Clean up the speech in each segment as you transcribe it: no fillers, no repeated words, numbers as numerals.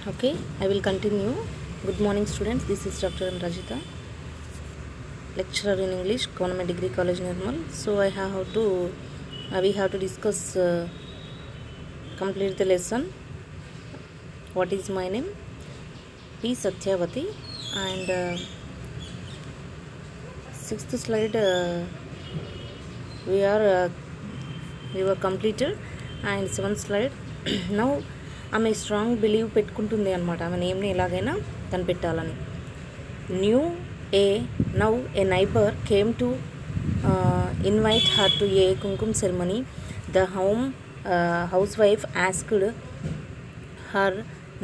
Okay, I will continue. Good morning, students. This is Dr. M. Rajita, lecturer in English, Government Degree College, Nirmal. So we have to discuss, complete the lesson. What is my name? P. Satyavati, and sixth slide we were completed, and seventh slide. Now ఆమె strong believe పెట్టుకుంటుంది అనమాట, ఆమె నేమ్ని ఎలాగైనా కనిపెట్టాలని. New a now a neighbour came to invite her to a kumkuma ceremony. The housewife asked her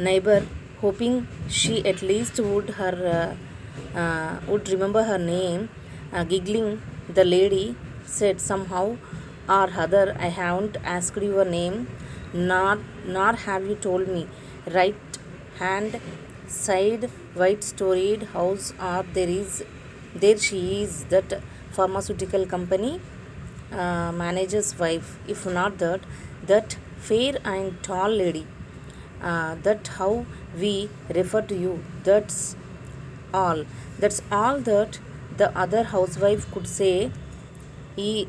neighbour hoping she at least would remember her name. Giggling, the lady said, somehow or other I haven't asked your name, nor have you told me. Right hand side white storied house, or there she is, that pharmaceutical company manager's wife. If not that fair and tall lady, that how we refer to you. That's all that the other housewife could say.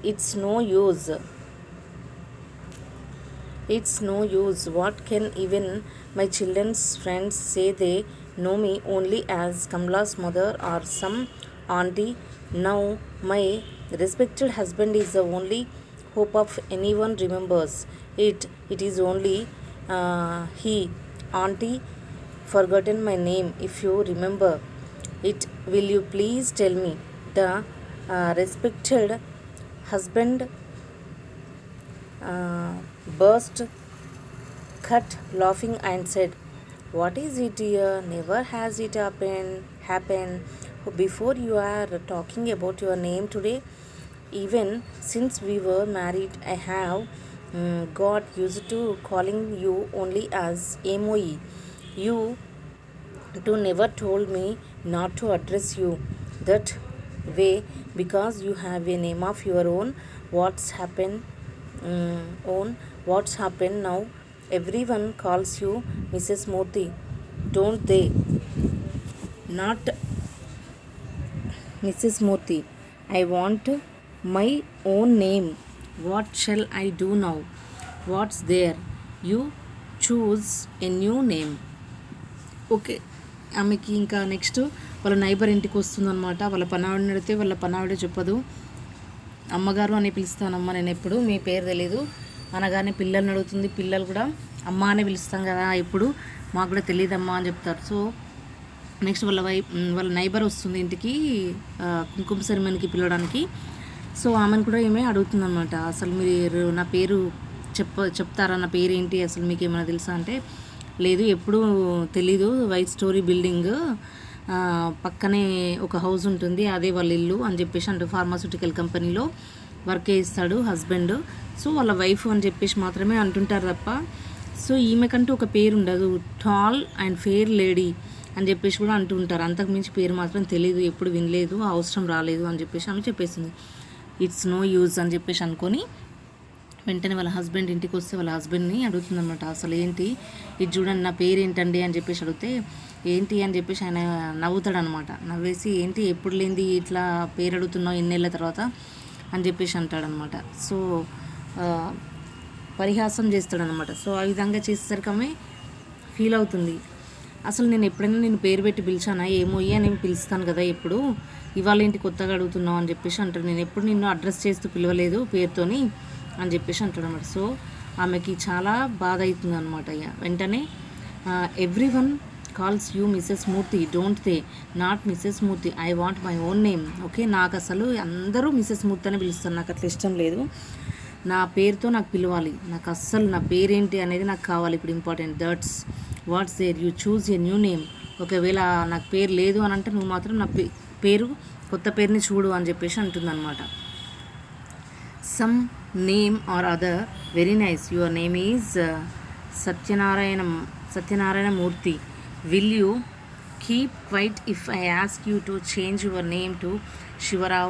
It's no use. What can even my children's friends say? They know me only as Kamala's mother or some auntie. Now my respected husband is the only hope of anyone remembers it is only he. Auntie forgotten my name. If you remember it, will you please tell me? The respected husband burst cut laughing and said, what is it here? Never has it happened before. You are talking about your name today. Even since we were married, I have got used to calling you only as MOE. You too never told me not to address you that way because you have a name of your own. What's happened now? Everyone calls you Mrs. Murthy, don't they? Not Mrs. Murthy. I want my own name. What shall I do now? What's there? You choose a new name. Okay, ఆమెకి ఇంకా next వాళ్ళ neighbour ఇంటికి వస్తుందన్నమాట. వాళ్ళ పనావిడని అడిగితే వాళ్ళ పనావిడ చెప్పదు. అమ్మగారు అని పిలుస్తానమ్మా, నేను ఎప్పుడు మీ పేరు తెలీదు అనగానే పిల్లల్ని అడుగుతుంది. పిల్లలు కూడా అమ్మ అనే పిలుస్తాం కదా, ఇప్పుడు మాకు కూడా తెలియదమ్మా అని చెప్తారు. సో నెక్స్ట్ వాళ్ళ నైబర్ వస్తుంది ఇంటికి కుంకుమ సెరమనీకి పిలవడానికి. సో ఆమెను కూడా ఏమే అడుగుతుంది అనమాట, అసలు మీరు నా పేరు చెప్తారా, నా పేరు ఏంటి, అసలు మీకు ఏమైనా తెలుసా అంటే, లేదు ఎప్పుడు తెలీదు. వైట్ స్టోరీ బిల్డింగ్ పక్కనే ఒక హౌస్ ఉంటుంది, అదే వాళ్ళ ఇల్లు అని చెప్పేసి అంటే ఫార్మాస్యూటికల్ కంపెనీలో వర్క్ చేస్తాడు హస్బెండ్. సో వాళ్ళ వైఫ్ అని చెప్పేసి మాత్రమే అంటుంటారు తప్ప, సో ఈమెకంటూ ఒక పేరు ఉండదు. టాల్ అండ్ ఫెయిర్ లేడీ అని చెప్పేసి కూడా అంటూ ఉంటారు. అంతకుమించి పేరు మాత్రం తెలియదు, ఎప్పుడు వినలేదు, అవసరం రాలేదు అని చెప్పేసి ఆమె చెప్పేసింది. ఇట్స్ నో యూజ్ అని చెప్పేసి అనుకొని వెంటనే వాళ్ళ హస్బెండ్ ఇంటికి వస్తే వాళ్ళ హస్బెండ్ని అడుగుతుందన్నమాట, అసలు ఏంటి ఇది చూడండి, నా పేరు ఏంటండి అని చెప్పేసి అడిగితే, ఏంటి అని చెప్పేసి ఆయన నవ్వుతాడనమాట. నవ్వేసి, ఏంటి ఎప్పుడు లేనిది ఇట్లా పేరు అడుగుతున్నావు ఎన్నేళ్ళ తర్వాత అని చెప్పేసి అంటాడనమాట. సో పరిహాసం చేస్తాడనమాట. సో ఆ విధంగా చేసేసరికి ఆమె ఫీల్ అవుతుంది, అసలు నేను ఎప్పుడైనా నేను పేరు పెట్టి పిలిచానా, ఏమో అని పిలుస్తాను కదా, ఎప్పుడు ఇవాళ ఏంటి కొత్తగా అడుగుతున్నావు అని చెప్పేసి అంటాడు. నేను ఎప్పుడు నిన్ను అడ్రస్ చేస్తూ పిలవలేదు పేరుతోని అని చెప్పేసి అంటాడు అనమాట. సో ఆమెకి చాలా బాధ అవుతుంది అనమాట. ఇక వెంటనే everyone calls you Mrs Murthy, don't they, not Mrs Murthy. I want my own name. Okay, నాకు అసలు అందరూ మిస్సెస్ మూర్తి అని పిలుస్తారు, నాకు అట్లా ఇష్టం లేదు. నా పేరుతో నాకు పిలవాలి, నాకు అస్సలు నా పేరేంటి అనేది నాకు కావాలి ఇప్పుడు important. That's what's there, you choose a new name. ఒకవేళ నాకు పేరు లేదు అని అంటే నువ్వు మాత్రం నా పేరు కొత్త పేరుని చూడు అని చెప్పేసి అంటుందన్నమాట. Some name or other, very nice. Your name is Satyanarayana Murthy. Will you keep quiet if I ask you to change your name to Shivarao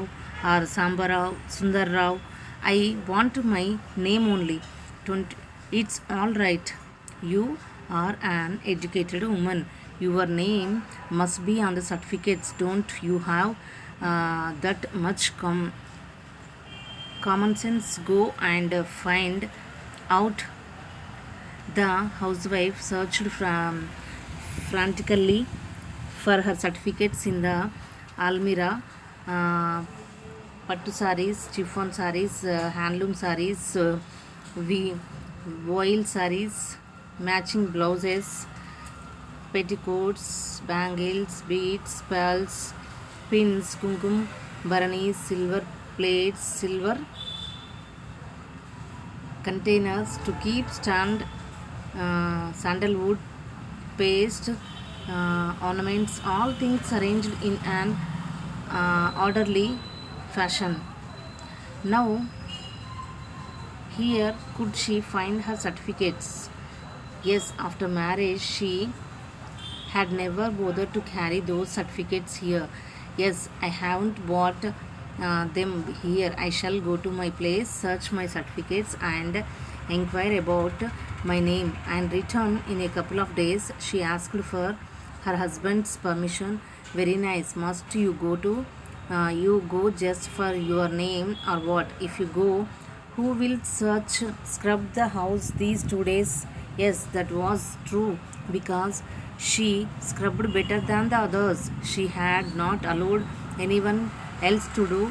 or Sambarao, Sundarrao? I want my name only. It's all right. You are an educated woman. Your name must be on the certificates. Don't you have that much common sense? Go and find out. The housewife searched frantically for her certificates in the almirah. Pattu sarees, chiffon sarees, handloom sarees, voile sarees, matching blouses, petticoats, bangles, beads, pearls, pins, kumkum, baranis, silver plates, silver containers to keep stand, sandalwood paste, ornaments, all things arranged in an orderly fashion. Now, here could she find her certificates? Yes, after marriage, she had never bothered to carry those certificates here. Yes, I haven't bought them here. I shall go to my place, search my certificates, and inquire about my name and return in a couple of days. She asked for her husband's permission. Very nice. Must you go to? You go just for your name or what? If you go, who will scrub the house these 2 days? Yes, that was true because she scrubbed better than the others. She had not allowed anyone else to do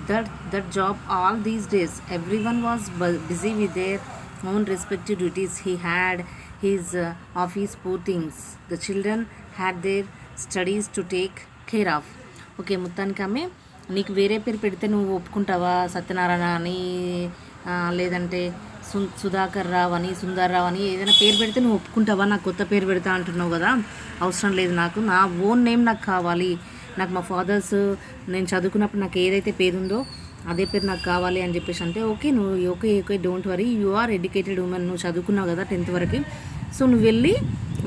that job all these days. Everyone was busy with their own respective duties. He had his office poor things. The children had their studies to take care of. Okay, మొత్తానికి ఆమె నీకు వేరే పేరు పెడితే నువ్వు ఒప్పుకుంటావా? సత్యనారాయణ అని లేదంటే సుధాకర్ రావు అని, సుందర్ రావు అని ఏదైనా పేరు పెడితే నువ్వు ఒప్పుకుంటావా? నాకు కొత్త పేరు పెడతా అంటున్నావు కదా, అవసరం లేదు, నాకు నా ఓన్ నేమ్ నాకు కావాలి. నాకు మా ఫాదర్స్ నేను చదువుకున్నప్పుడు నాకు ఏదైతే పేరు ఉందో అదే పేరు నాకు కావాలి అని చెప్పేసి అంటే ఓకే, నువ్వు okay don't worry, you are educated women, నువ్వు చదువుకున్నావు కదా 10th వరకు, సో నువ్వు వెళ్ళి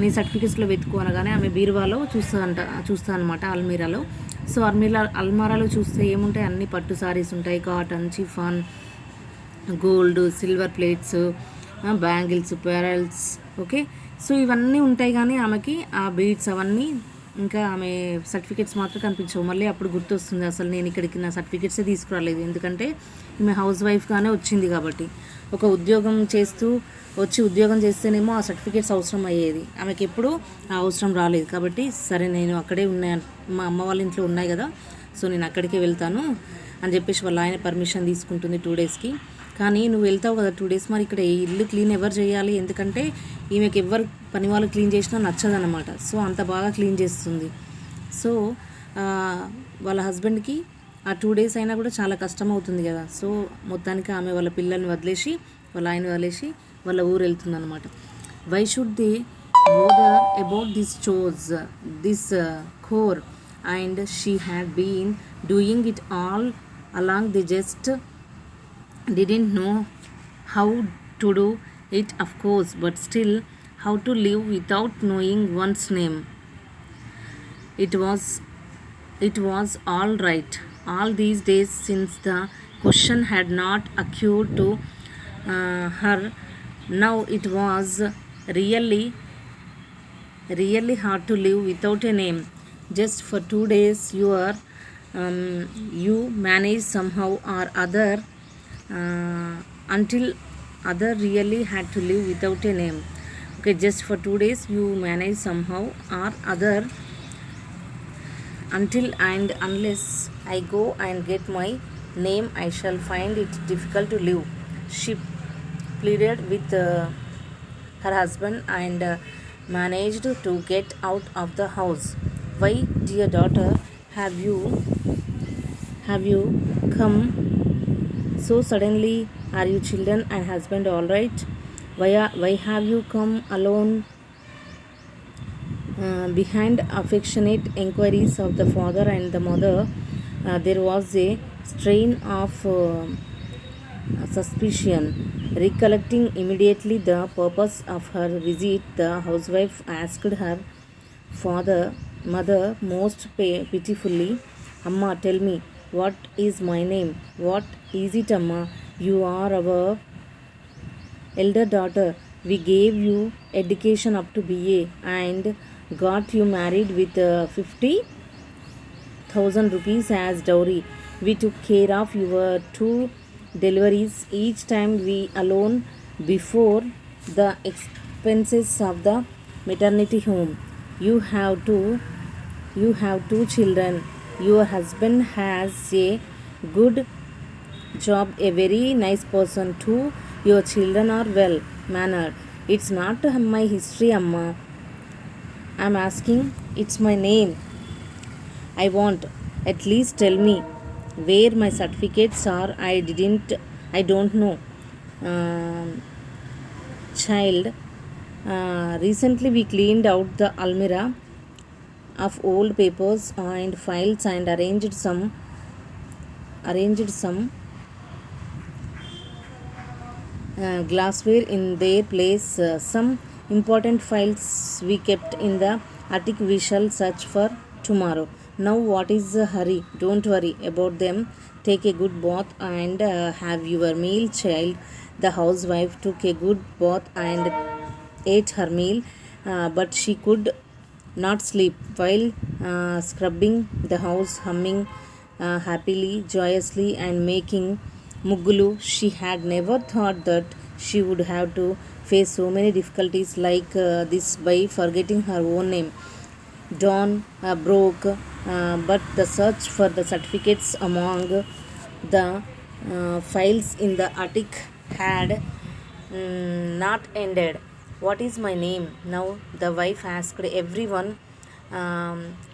నీ సర్టిఫికేట్స్లో వెతుకు అనగానే ఆమె బీరువాలో చూస్తా అనమాట, అల్మీరాలో. సో అల్మారాలో చూస్తే ఏముంటాయి, అన్ని పట్టు సారీస్ ఉంటాయి, cotton, chiffon, gold, silver plates, bangles, pearls. Okay, so ఇవన్నీ ఉంటాయి కానీ ఆమెకి ఆ బీడ్స్ అవన్నీ, ఇంకా ఆమె సర్టిఫికేట్స్ మాత్రం కనిపించవు. మళ్ళీ అప్పుడు గుర్తొస్తుంది, అసలు నేను ఇక్కడికి నా సర్టిఫికేట్సే తీసుకురాలేదు, ఎందుకంటే ఈమె హౌస్ వైఫ్గానే వచ్చింది కాబట్టి. ఒక ఉద్యోగం చేస్తేనేమో ఆ సర్టిఫికేట్స్ అవసరం అయ్యేది, ఆమెకి ఎప్పుడు ఆ అవసరం రాలేదు. కాబట్టి సరే నేను అక్కడే మా అమ్మ వాళ్ళ ఇంట్లో ఉన్నాయి కదా, సో నేను అక్కడికే వెళ్తాను అని చెప్పేసి వాళ్ళ ఆయన పర్మిషన్ తీసుకుంటుంది 2 డేస్కి. కానీ నువ్వు వెళ్తావు కదా 2 డేస్, మరి ఇక్కడ ఇల్లు క్లీన్ ఎవరు చేయాలి? ఎందుకంటే ఈమెకి ఎవరు పని వాళ్ళు క్లీన్ చేసినా నచ్చదనమాట, సో అంత బాగా క్లీన్ చేస్తుంది. సో వాళ్ళ హస్బెండ్కి ఆ 2 డేస్ అయినా కూడా చాలా కష్టం అవుతుంది కదా. సో మొత్తానికి ఆమె వాళ్ళ పిల్లల్ని వదిలేసి, వాళ్ళ ఆయన వదిలేసి వాళ్ళ ఊరు వెళ్తుందనమాట. Why should they bother about this chores, this core, and she had been doing it all along. The just didn't know how to do it, of course, but still how to live without knowing one's name. It was all right all these days, since the question had not occurred to her. Now it was really hard to live without a name. Just for 2 days you manage somehow or other, until other really had to live without a name. Okay, just for 2 days you manage somehow or other, until and unless I go and get my name, I shall find it difficult to live. She pleaded with her husband and managed to get out of the house. Why, dear daughter, have you come so suddenly? Are you children and husband all right? Why have you come alone? Behind affectionate inquiries of the father and the mother, there was a strain of suspicion. Recollecting immediately the purpose of her visit, the housewife asked her mother most pitifully, "Amma, tell me, what is my name? What is it, Amma? You are our elder daughter. We gave you education up to BA and got you married with 50,000 rupees as dowry. We took care of your two deliveries, each time we alone before the expenses of the maternity home. You have two you have two children. Your husband has a good job, a very nice person too. Your children are well mannered. It's not my history, Amma. I'm asking, it's my name. I want. At least tell me where my certificates are. I don't know. Um, Child, recently we cleaned out the almirah of old papers and files and arranged some glassware in their place. Some important files we kept in the attic. We shall search for tomorrow. Now, what is the hurry? Don't worry about them. Take a good bath and have your meal, child. The housewife took a good bath and ate her meal, but she could not sleep while scrubbing the house, humming happily, joyously, and making muggulu. She had never thought that she would have to face so many difficulties like this by forgetting her own name. Dawn broke, but the search for the certificates among the files in the attic had not ended. What is my name now? The wife asked everyone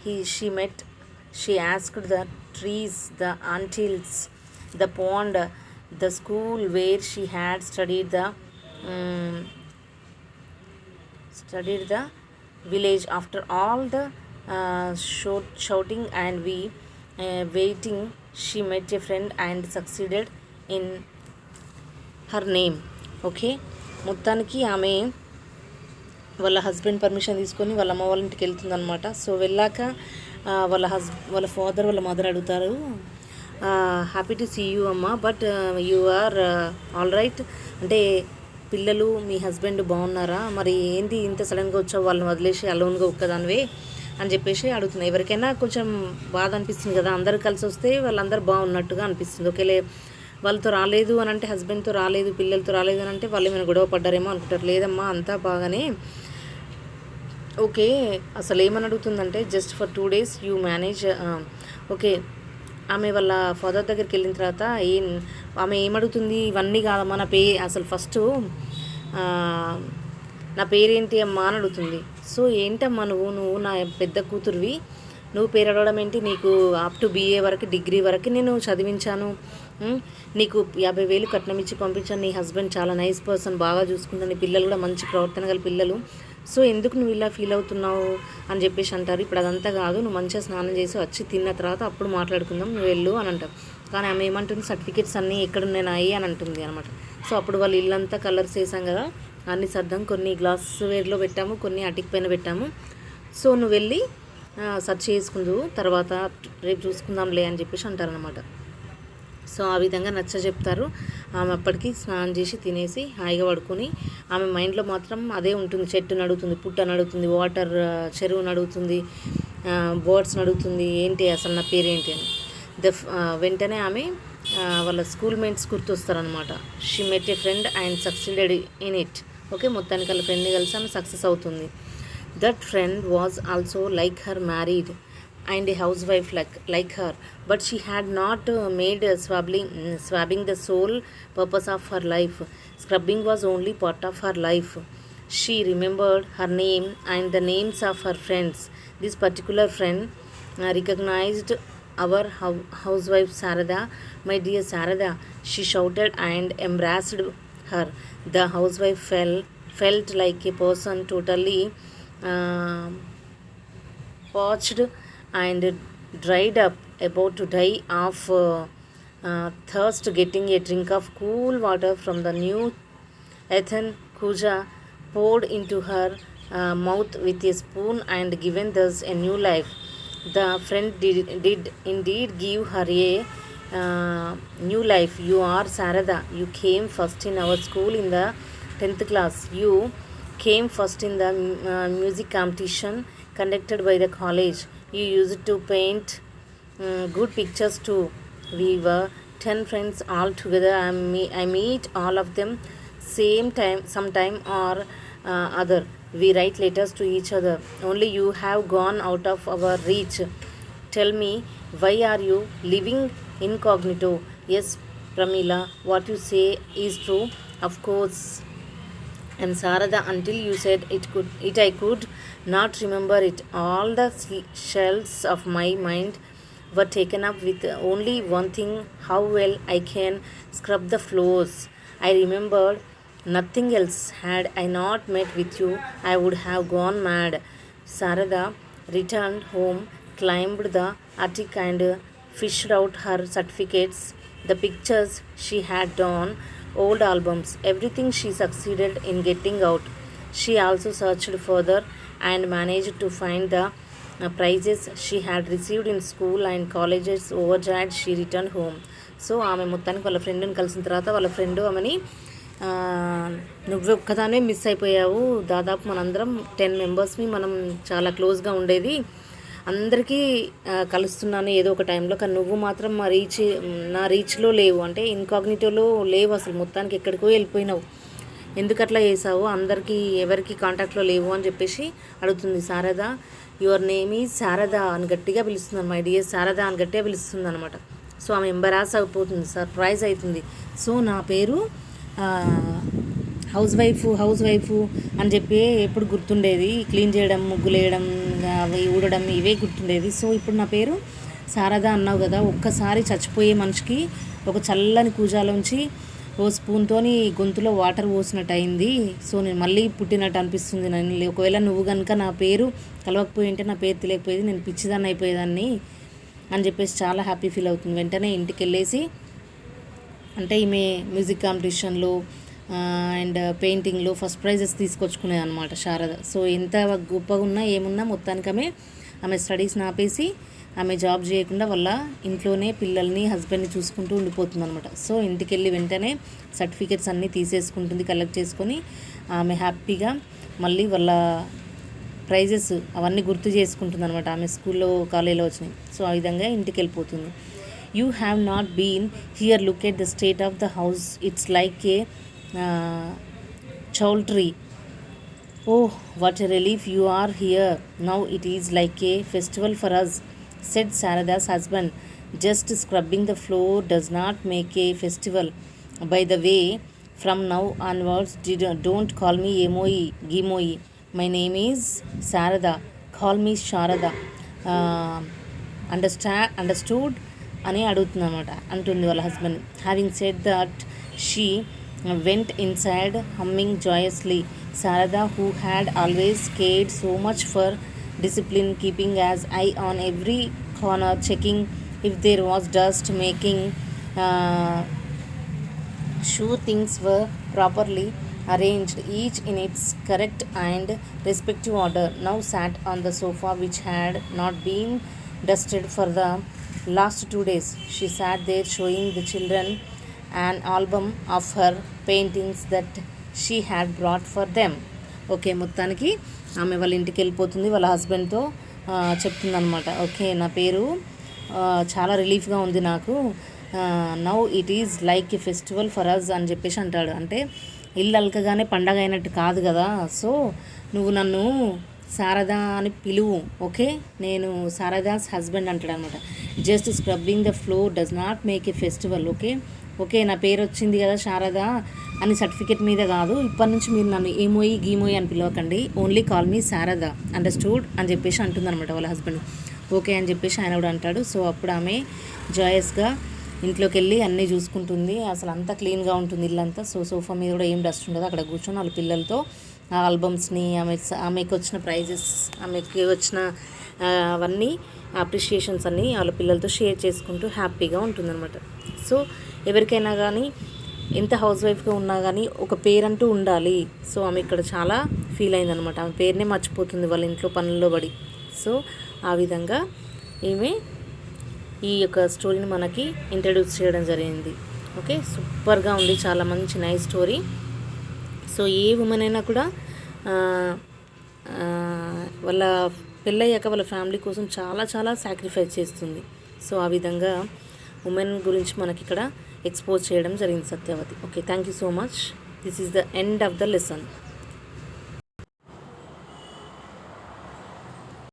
she met. She asked the trees, the antils, the pond, the school where she had studied the village. After all the shouting and waiting, she met a friend and succeeded in her name. Okay, మొత్తానికి ఆమె వాళ్ళ husband permission తీసుకొని వాళ్ళ అమ్మ వాళ్ళ ఇంటికి వెళ్తుంది అనమాట. సో వెళ్ళాక వాళ్ళ ఫాదర్ వాళ్ళ మదర్ అడుగుతారు, హ్యాపీ టు సీ యూ అమ్మ, but you are all right, అంటే పిల్లలు మీ హస్బెండ్ బాగున్నారా, మరి ఏంటి ఇంత సడన్గా వచ్చావు, వాళ్ళని వదిలేసి అలోన్గా ఒక్కదానివే అని చెప్పేసి అడుగుతున్నాయి. ఎవరికైనా కొంచెం బాధ అనిపిస్తుంది కదా, అందరు కలిసి వస్తే వాళ్ళందరూ బాగున్నట్టుగా అనిపిస్తుంది. ఓకేలే, వాళ్ళతో రాలేదు అని అంటే, హస్బెండ్తో రాలేదు, పిల్లలతో రాలేదు అని అంటే వాళ్ళు ఏమైనా గొడవ పడ్డారేమో అనుకుంటారు. లేదమ్మా, అంతా బాగానే. ఓకే, అసలు ఏమని అడుగుతుందంటే, just for 2 days you manage. Okay, ఆమె వాళ్ళ ఫాదర్ దగ్గరికి వెళ్ళిన తర్వాత ఆమె ఏమడుగుతుంది, ఇవన్నీ కాదమ్మా, అసలు ఫస్ట్ నా పేరేంటి అమ్మా అని అడుగుతుంది. సో ఏంటమ్మా, నువ్వు నా పెద్ద కూతురువి, నువ్వు పేరు అడగడం ఏంటి, నీకు అప్ టు BA వరకు, డిగ్రీ వరకు నేను చదివించాను, నీకు 50,000 కట్నం ఇచ్చి పంపించాను, నీ హస్బెండ్ చాలా నైస్ పర్సన్, బాగా చూసుకుంటాను, నీ పిల్లలు కూడా మంచి ప్రవర్తన గల పిల్లలు, సో ఎందుకు నువ్వు ఇలా ఫీల్ అవుతున్నావు అని చెప్పేసి అంటారు. ఇప్పుడు అదంతా కాదు, నువ్వు మంచిగా స్నానం చేసి వచ్చి తిన్న తర్వాత అప్పుడు మాట్లాడుకుందాం, నువ్వు వెళ్ళు అని అంటారు. కానీ ఆమె ఏమంటుంది, సర్టిఫికేట్స్ అన్నీ ఎక్కడున్నాయి అని అంటుంది అనమాట. సో అప్పుడు వాళ్ళు ఇల్లంతా కలర్స్ వేసాం కదా, అన్ని సర్దాం, కొన్ని గ్లాస్ వేర్లో పెట్టాము, కొన్ని అటిక్ పైన పెట్టాము, సో నువ్వు వెళ్ళి సెర్చ్ చేసుకుందు, తర్వాత రేపు చూసుకుందాంలే అని చెప్పేసి అంటారనమాట. సో ఆ విధంగా చెప్తారు. ఆమె అప్పటికి స్నానం చేసి తినేసి హాయిగా పడుకొని, ఆమె మైండ్లో మాత్రం అదే ఉంటుంది, చెట్టు నడుగుతుంది, పుట్ట నడుగుతుంది, వాటర్ చెరువు నడుగుతుంది, బర్డ్స్ నడుగుతుంది, ఏంటి అసలు నా పేరేంటి అని. వెంటనే ఆమె వాళ్ళ స్కూల్ మేట్స్ గుర్తొస్తారనమాట. She met a friend and succeeded in it. Okay, మొత్తానికి వాళ్ళ ఫ్రెండ్ని కలిసి ఆమె సక్సెస్ అవుతుంది. That friend was also like her, married and a housewife like her, but she had not made swabbing the sole purpose of her life. Scrubbing was only part of her life. She remembered her name and the names of her friends. This particular friend recognized our housewife Sarada. My dear Sarada, she shouted and embraced her. The housewife felt like a person totally parched and dried up, about to die of thirst, getting a drink of cool water from the new earthen kuja poured into her mouth with a spoon and given thus a new life. The friend did indeed give her a new life. You are Sarada. You came first in our school in the 10th class. You came first in the music competition conducted by the college. You used to paint good pictures too. We were 10 friends all together. I meet all of them same time, sometime or other. We write letters to each other. Only you have gone out of our reach. Tell me, why are you living incognito? Yes, Pramila, what you say is true. Of course. And Sarada, until you said it I could not remember it. All the shells of my mind were taken up with only one thing: how well I can scrub the floors. I remembered nothing else. Had I not met with you, I would have gone mad. Sarada returned home, climbed the attic, and fished out her certificates, the pictures she had drawn, old albums, everything she succeeded in getting out. She also searched further and managed to find the prizes she had received in school and colleges. Overjoyed, she returned home. So ఆమె మొత్తానికి వాళ్ళ ఫ్రెండ్ని కలిసిన తర్వాత వాళ్ళ friend ఆమెని నువ్వు ఒక్కదానే miss అయిపోయావు, దాదాపు మనందరం 10 మెంబర్స్ని మనం చాలా క్లోజ్గా ఉండేది, అందరికీ కలుస్తున్నాను ఏదో ఒక టైంలో, కానీ నువ్వు మాత్రం నా రీచ్లో లేవు, అంటే ఇన్కాగ్నిటోలో లేవు, అసలు మొత్తానికి ఎక్కడికో వెళ్ళిపోయినావు, ఎందుకు అట్లా చేసావు, అందరికీ ఎవరికి కాంటాక్ట్లో లేవు అని చెప్పేసి అడుగుతుంది. Sharada, your name is Sharada అని గట్టిగా పిలుస్తుంది, మై డియర్ శారద అని గట్టిగా పిలుస్తుంది అనమాట. సో ఆమె ఎంబరాస్ అయిపోతుంది, సర్ప్రైజ్ అవుతుంది. సో నా పేరు హౌస్ వైఫ్ అని చెప్పి ఎప్పుడు గుర్తుండేది, క్లీన్ చేయడం, ముగ్గులు వేయడం, అవి ఊడడం, ఇవే గుర్తుండేది. సో ఇప్పుడు నా పేరు శారద అన్నావు కదా, ఒక్కసారి చచ్చిపోయే మనిషికి ఒక చల్లని కూజాలోంచి ఓ స్పూన్తోని గొంతులో వాటర్ పోసినట్టు అయింది. సో నేను మళ్ళీ పుట్టినట్టు అనిపిస్తుంది. నేను ఒకవేళ నువ్వు కనుక నా పేరు కలవకపోయి ఉంటే నా పేరు తెలియకపోయేది, నేను పిచ్చిదాన్ని అయిపోయేదాన్ని అని చెప్పేసి చాలా హ్యాపీ ఫీల్ అవుతుంది. వెంటనే ఇంటికి వెళ్ళేసి, అంటే ఈమె మ్యూజిక్ కాంపిటీషన్లో అండ్ పెయింటింగ్లో ఫస్ట్ ప్రైజెస్ తీసుకొచ్చుకునేది అనమాట శారద. సో ఎంత గొప్పగా ఉన్నా ఏమున్నా మొత్తానికి ఆమె స్టడీస్ని ఆపేసి ఆమె జాబ్ చేయకుండా వాళ్ళ ఇంట్లోనే పిల్లల్ని, హస్బెండ్ని చూసుకుంటూ ఉండిపోతుంది అనమాట. సో ఇంటికి వెళ్ళి వెంటనే సర్టిఫికెట్స్ అన్నీ తీసేసుకుంటుంది, కలెక్ట్ చేసుకొని ఆమె హ్యాపీగా మళ్ళీ వాళ్ళ ప్రైజెస్ అవన్నీ గుర్తు చేసుకుంటుంది అనమాట, ఆమె స్కూల్లో కాలేజీలో వచ్చినాయి. సో ఆ విధంగా ఇంటికి వెళ్ళిపోతుంది. You have not been here, look at the state of the house, it's like a chowdhury. Oh, what a relief you are here. Now it is like a festival for us, said Sarada's husband. Just scrubbing the floor does not make a festival. By the way, from now onwards, don't call me Emoi, Gimoi. My name is Sarada. Call me Sharada. Understood? అని అడుగుతుంది అనమాట, అంటుంది వాళ్ళ husband. Having said that she went inside humming joyously. Sarada, who had always cared so much for discipline, keeping as eye on every corner, checking if there was dust, making sure things were properly arranged, each in its correct and respective order, now sat on the sofa which had not been dusted for the last 2 days. She sat there showing the children an album of her paintings that she had brought for them. Okay, మొత్తానికి ఆమె వాళ్ళ ఇంటికి వెళ్ళిపోతుంది, వాళ్ళ హస్బెండ్తో చెప్తుంది అనమాట. Okay, నా పేరు చాలా రిలీఫ్గా ఉంది నాకు, now it is like a festival for us అని చెప్పేసి అంటాడు. అంటే ఇల్లు అలకగానే పండగ అయినట్టు కాదు కదా, సో నువ్వు నన్ను శారదా అని పిలువు, ఓకే, నేను శారదాస్ హస్బెండ్ అంటాడు అనమాట. Just scrubbing the floor does not make a festival. Okay, నా పేరు వచ్చింది కదా శారదా అని సర్టిఫికెట్ మీద కాదు, ఇప్పటి నుంచి మీరు నన్ను ఏమోయి గీమోయి అని పిలవకండి, only call me Sharada, understood అని చెప్పేసి అంటుందన్నమాట వాళ్ళ హస్బెండ్. ఓకే అని చెప్పేసి ఆయన కూడా అంటాడు. సో అప్పుడు ఆమె జాయస్గా ఇంట్లోకి వెళ్ళి అన్నీ చూసుకుంటుంది, అసలు అంతా క్లీన్గా ఉంటుంది ఇల్లంతా. సో సోఫా మీద కూడా ఏం డస్ట్ ఉండదు, అక్కడ కూర్చొని వాళ్ళ పిల్లలతో ఆ ఆల్బమ్స్ని, ఆమెకి వచ్చిన ప్రైజెస్, ఆమెకి వచ్చిన అవన్నీ అప్రిషియేషన్స్ అన్నీ వాళ్ళ పిల్లలతో షేర్ చేసుకుంటూ హ్యాపీగా ఉంటుందన్నమాట. సో ఎవరికైనా కానీ ఎంత హౌస్ వైఫ్గా ఉన్నా కానీ ఒక పేరంటూ ఉండాలి. సో ఆమె ఇక్కడ చాలా ఫీల్ అయిందనమాట, ఆమె పేరునే మర్చిపోతుంది వాళ్ళ ఇంట్లో పనుల్లో పడి. సో ఆ విధంగా ఈమె ఈ యొక్క స్టోరీని మనకి ఇంట్రడ్యూస్ చేయడం జరిగింది. ఓకే, సూపర్గా ఉంది, చాలా మంచి నైస్ స్టోరీ. సో ఏ ఉమెన్ అయినా కూడా వాళ్ళ పెళ్ళయ్యాక వాళ్ళ ఫ్యామిలీ కోసం చాలా చాలా సాక్రిఫైస్ చేస్తుంది. సో ఆ విధంగా ఉమెన్ గురించి మనకి ఇక్కడ ఎక్స్పోజ్ చేయడం జరిగింది Satyavati. Okay, thank you so much. This is the end of the lesson.